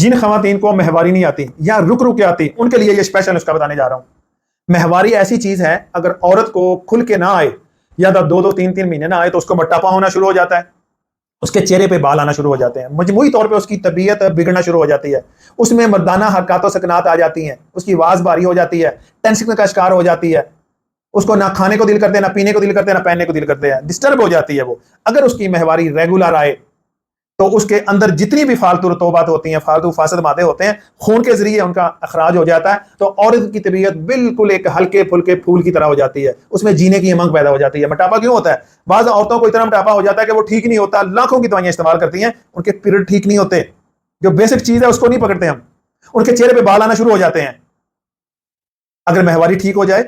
जिन खवातीन को महवारी नहीं आती या रुक रुक के आती, उनके लिए ये स्पेशल नुस्खा बताने जा रहा हूं। महवारी ऐसी चीज है, अगर औरत को खुल के ना आए या 2-2 3-3 महीने ना आए तो उसको मोटापा होना शुरू हो जाता है, उसके चेहरे पे बाल आना शुरू हो जाते हैं, मजमूई तौर पे उसकी तबीयत बिगड़ना शुरू हो जाती है, उसमें मर्दाना हरकत सकनात आ जाती हैं, उसकी आवाज भारी हो जाती है, टेंशन का शिकार हो जाती है, उसको ना खाने को दिल करते हैं, ना पीने को दिल करते हैं, ना पहनने को दिल करते हैं, डिस्टर्ब हो जाती है वो। अगर उसकी महवारी रेगुलर आए तो उसके अंदर जितनी भी फालतू रतूबात होती हैं, फालतू फासद मादे होते हैं, खून के जरिए उनका अखराज हो जाता है, तो औरत की तबीयत बिल्कुल एक हल्के फुल्के फूल की तरह हो जाती है, उसमें जीने की उमंग पैदा हो जाती है। मोटापा क्यों होता है? बाज़ औरतों को इतना मोटापा हो जाता है कि वो ठीक नहीं होता, लाखों की दवाइयां इस्तेमाल करती हैं, उनके पीरियड ठीक नहीं होते, जो बेसिक चीज है उसको नहीं पकड़ते हम, उनके चेहरे पे बाल आना शुरू हो जाते हैं। अगर महवारी ठीक हो जाए,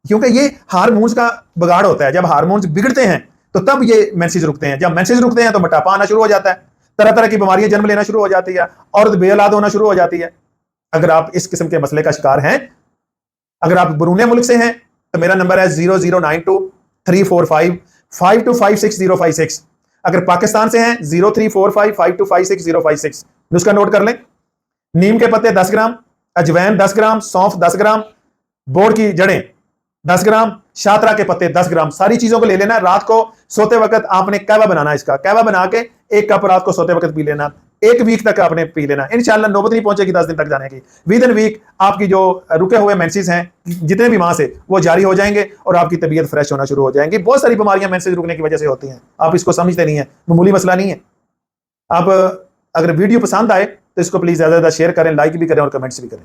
क्योंकि ये हार्मोन्स का बिगाड़ होता है, जब हार्मोन्स बिगड़ते हैं तो तब ये मेंसेस रुकते हैं, जब मेंसेस रुकते हैं तो मोटापा आना शुरू हो जाता है, तरह तरह की बीमारियां जन्म लेना शुरू हो जाती है, औरत बेऔलाद होना शुरू हो जाती है। अगर आप इस किस्म के मसले का शिकार हैं, अगर आप बरूने मुल्क से हैं, तो मेरा नंबर है 0092-345-5256-056। अगर पाकिस्तान से हैं 0345-5256-056। नुस्खा नोट कर लें। नीम के पत्ते 10 ग्राम, अजवैन 10 ग्राम, सौंफ 10 ग्राम, बोड़ की जड़ें 10 ग्राम, शातरा के पत्ते 10 ग्राम, सारी चीजों को ले लेना। रात को सोते वक्त आपने कहवा बनाना, इसका कहवा बना के 1 कप रात को सोते वक्त पी लेना, 1 वीक तक आपने पी लेना। इंशाल्लाह नौबत नहीं पहुंचेगी 10 दिन तक जाने की। विद इन वीक आपकी जो रुके हुए मेंसेस हैं जितने भी माह से, वो जारी हो जाएंगे और आपकी तबीयत फ्रेश होना शुरू हो जाएंगी। बहुत सारी बीमारियां मेंसेस रुकने की वजह से होती हैं, आप इसको समझते नहीं है, मामूली मसला नहीं है। आप अगर वीडियो पसंद आए तो इसको प्लीज ज्यादा शेयर करें, लाइक भी करें और कमेंट्स भी करें।